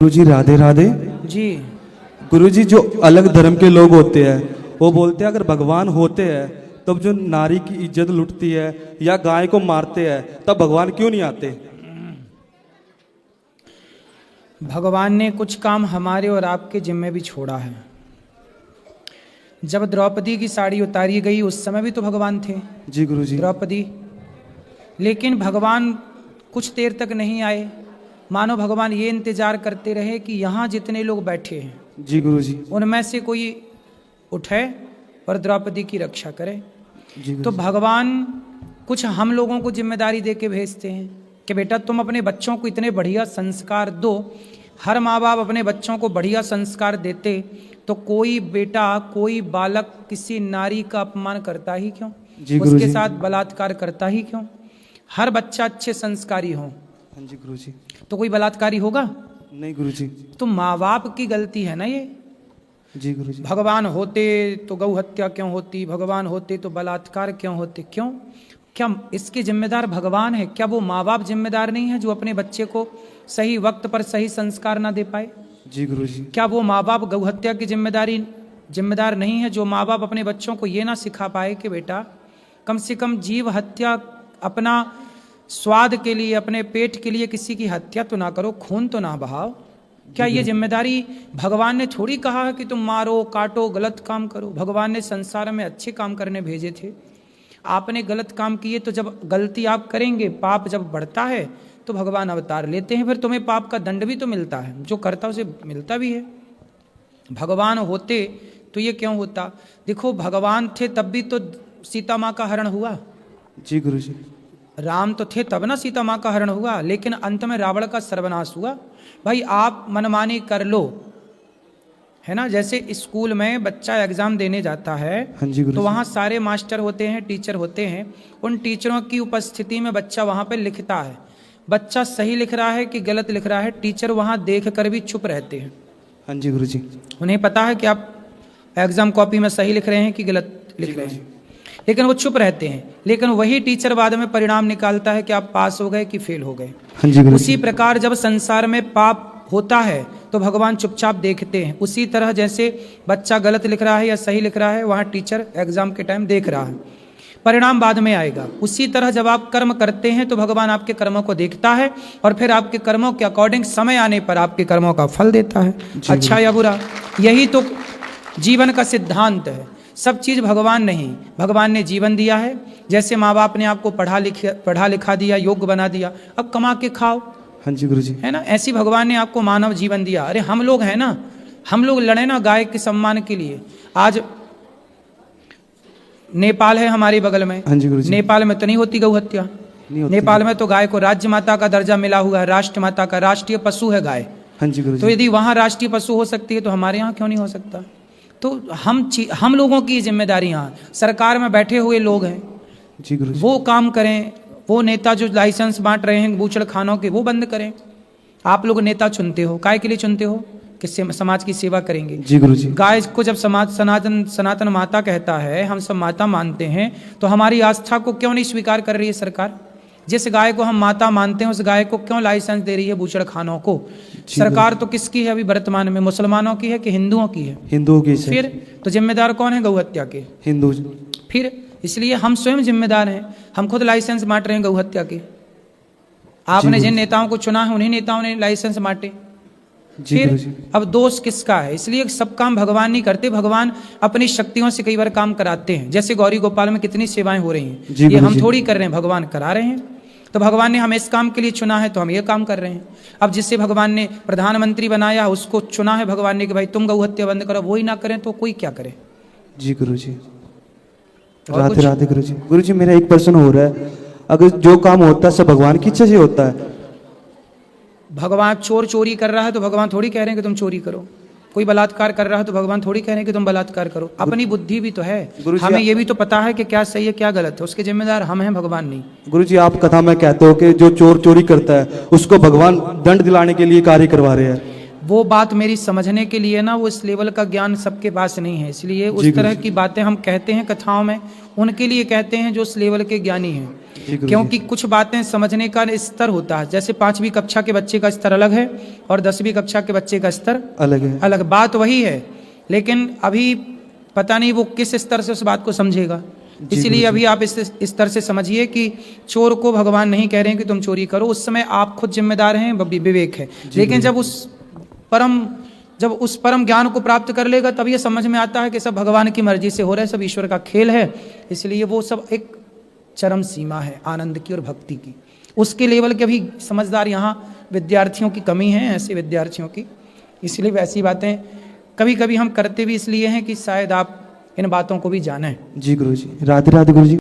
गुरुजी राधे राधे जी। गुरुजी, जो अलग धर्म के लोग होते हैं वो बोलते हैं अगर भगवान होते हैं तब जो नारी की इज्जत लुटती है या गाय को मारते हैं तब भगवान क्यों नहीं आते? भगवान ने कुछ काम हमारे और आपके जिम्मे भी छोड़ा है। जब द्रौपदी की साड़ी उतारी गई उस समय भी तो भगवान थे। जी गुरुजी। द्रौपदी, लेकिन भगवान कुछ देर तक नहीं आए। मानो भगवान ये इंतजार करते रहे कि यहाँ जितने लोग बैठे हैं जी गुरुजी। उनमें से कोई उठे और द्रौपदी की रक्षा करे। जी तो भगवान कुछ हम लोगों को जिम्मेदारी दे के भेजते हैं कि बेटा तुम अपने बच्चों को इतने बढ़िया संस्कार दो। हर माँ बाप अपने बच्चों को बढ़िया संस्कार देते तो कोई बेटा, कोई बालक किसी नारी का अपमान करता ही क्यों? उसके साथ बलात्कार करता ही क्यों? हर बच्चा अच्छे संस्कारी हो। हाँ जी गुरुजी। तो कोई बलात्कारी होगा नहीं गुरुजी। तो माँ बाप की गलती है ना ये। जी गुरुजी। भगवान होते तो गौ हत्या क्यों होती? भगवान होते तो बलात्कार क्यों होते? क्यों? क्या इसके जिम्मेदार भगवान है? क्या वो माँ बाप जिम्मेदार नहीं है जो अपने बच्चे को सही वक्त पर सही संस्कार ना दे पाए? जी गुरुजी। क्या वो माँ बाप गौ हत्या की जिम्मेदार नहीं है जो माँ बाप अपने बच्चों को ये ना सिखा पाए कि बेटा कम से कम जीव हत्या, अपना स्वाद के लिए, अपने पेट के लिए किसी की हत्या तो ना करो, खून तो ना बहाओ। क्या ये जिम्मेदारी भगवान ने थोड़ी कहा है कि तुम मारो, काटो, गलत काम करो? भगवान ने संसार में अच्छे काम करने भेजे थे। आपने गलत काम किए तो जब गलती आप करेंगे, पाप जब बढ़ता है तो भगवान अवतार लेते हैं, फिर तुम्हें पाप का दंड भी तो मिलता है, जो करता उसे मिलता भी है। भगवान होते तो ये क्यों होता? देखो भगवान थे तब भी तो सीता माँ का हरण हुआ। जी गुरुजी। राम तो थे तब ना सीता माँ का हरण हुआ, लेकिन अंत में रावण का सर्वनाश हुआ। भाई आप मनमानी कर लो, है ना। जैसे स्कूल में बच्चा एग्जाम देने जाता है हाँ जी गुरुजी। तो वहाँ सारे मास्टर होते हैं, टीचर होते हैं। उन टीचरों की उपस्थिति में बच्चा वहाँ पे लिखता है। बच्चा सही लिख रहा है कि गलत लिख रहा है, टीचर वहाँ देख कर भी चुप रहते हैं। हाँ जी गुरुजी। उन्हें पता है कि आप एग्जाम कॉपी में सही लिख रहे हैं कि गलत लिख रहे हैं, लेकिन वो चुप रहते हैं। लेकिन वही टीचर बाद में परिणाम निकालता है कि आप पास हो गए कि फेल हो गए। हाँ जी गुरुजी। उसी प्रकार जब संसार में पाप होता है तो भगवान चुपचाप देखते हैं। उसी तरह जैसे बच्चा गलत लिख रहा है या सही लिख रहा है, वहाँ टीचर एग्जाम के टाइम देख रहा है, परिणाम बाद में आएगा। उसी तरह जब आप कर्म करते हैं तो भगवान आपके कर्मों को देखता है और फिर आपके कर्मों के अकॉर्डिंग समय आने पर आपके कर्मों का फल देता है, अच्छा या बुरा। यही तो जीवन का सिद्धांत है। सब चीज़ भगवान नहीं, भगवान ने जीवन दिया है। जैसे माँ बाप ने आपको पढ़ा लिखा दिया, योग्य बना दिया, अब कमा के खाओ। हाँ जी गुरुजी। है ना। ऐसी भगवान ने आपको मानव जीवन दिया। अरे हम लोग हैं ना, हम लोग लड़े ना गाय के सम्मान के लिए। आज नेपाल है हमारे बगल में। हाँ जी गुरुजी। नेपाल में तो नहीं होती गौ हत्या। नेपाल में तो गाय को राज्य माता का दर्जा मिला हुआ है, राष्ट्र माता का, राष्ट्रीय पशु है गाय। हाँ जी गुरुजी। तो यदि वहाँ राष्ट्रीय पशु हो सकती है तो हमारे यहाँ क्यों नहीं हो सकता? तो हम लोगों की जिम्मेदारियाँ, सरकार में बैठे हुए लोग हैं, जी गुरुजी। वो काम करें। वो नेता जो लाइसेंस बांट रहे हैं बूचड़ खानों के, वो बंद करें। आप लोग नेता चुनते हो, काय के लिए चुनते हो? किससे समाज की सेवा करेंगे। जी गुरुजी। गाय को जब समाज सनातन माता कहता है, हम सब माता मानते हैं, तो हमारी आस्था को क्यों नहीं स्वीकार कर रही है सरकार? जिस गाय को हम माता मानते हैं उस गाय को क्यों लाइसेंस दे रही है बूचड़ खानों को? सरकार तो किसकी है अभी वर्तमान में? मुसलमानों की है कि हिंदुओं की है? हिंदुओं की। फिर तो जिम्मेदार कौन है गौ हत्या के? हिंदू। फिर इसलिए हम स्वयं जिम्मेदार हैं। हम खुद लाइसेंस बांट रहे हैं गौ हत्या के। आपने जिन नेताओं को चुना है उन्हीं नेताओं ने लाइसेंस बांटे। फिर अब दोष किसका है? इसलिए सब काम भगवान नहीं करते, भगवान अपनी शक्तियों से कई बार काम कराते हैं। जैसे गौरी गोपाल में कितनी सेवाएं हो रही हैं, ये हम थोड़ी कर रहे हैं, भगवान करा रहे हैं। तो भगवान ने हमें इस काम के लिए चुना है तो हम ये काम कर रहे हैं। अब जिससे भगवान ने प्रधानमंत्री बनाया उसको चुना है भगवान ने कि भाई तुम गौ हत्या बंद करो, वो ही ना करें तो कोई क्या करे? जी गुरुजी। राधे राधे गुरुजी। गुरुजी मेरा एक प्रश्न हो रहा है, अगर जो काम होता है सब भगवान की इच्छा से होता है? भगवान चोर चोरी कर रहा है तो भगवान थोड़ी कह रहे हैं कि तुम चोरी करो। कोई बलात्कार कर रहा है तो भगवान थोड़ी कह रहे हैं कि तुम बलात्कार करो। अपनी बुद्धि भी तो है, हमें ये भी तो पता है कि क्या सही है क्या गलत है, उसके जिम्मेदार हम हैं, भगवान नहीं। गुरुजी आप कथा में कहते हो कि जो चोर चोरी करता है उसको भगवान दंड दिलाने के लिए कार्य करवा रहे हैं। वो बात मेरी समझने के लिए ना, वो इस लेवल का ज्ञान सबके पास नहीं है, इसलिए उस तरह की बातें हम कहते हैं कथाओं में, उनके लिए कहते हैं जो उस लेवल के ज्ञानी हैं। गुरुजी। क्योंकि कुछ बातें समझने का स्तर होता है, जैसे 5वीं कक्षा के बच्चे का स्तर अलग है और 10वीं कक्षा के बच्चे का स्तर अलग है। अलग, बात वही है, लेकिन अभी पता नहीं वो किस स्तर से उस बात को समझेगा। इसलिए अभी आप इस स्तर से समझिए कि चोर को भगवान नहीं कह रहे हैं कि तुम चोरी करो, उस समय आप खुद जिम्मेदार हैं, विवेक है। लेकिन जब उस परम ज्ञान को प्राप्त कर लेगा तब ये समझ में आता है कि सब भगवान की मर्जी से हो रहा है, सब ईश्वर का खेल है। इसलिए वो सब एक चरम सीमा है आनंद की और भक्ति की, उसके लेवल के भी समझदार यहाँ विद्यार्थियों की कमी है, ऐसे विद्यार्थियों की। इसलिए वैसी बातें कभी कभी हम करते भी इसलिए हैं कि शायद आप इन बातों को भी जानें। जी गुरुजी, राधे राधे गुरुजी।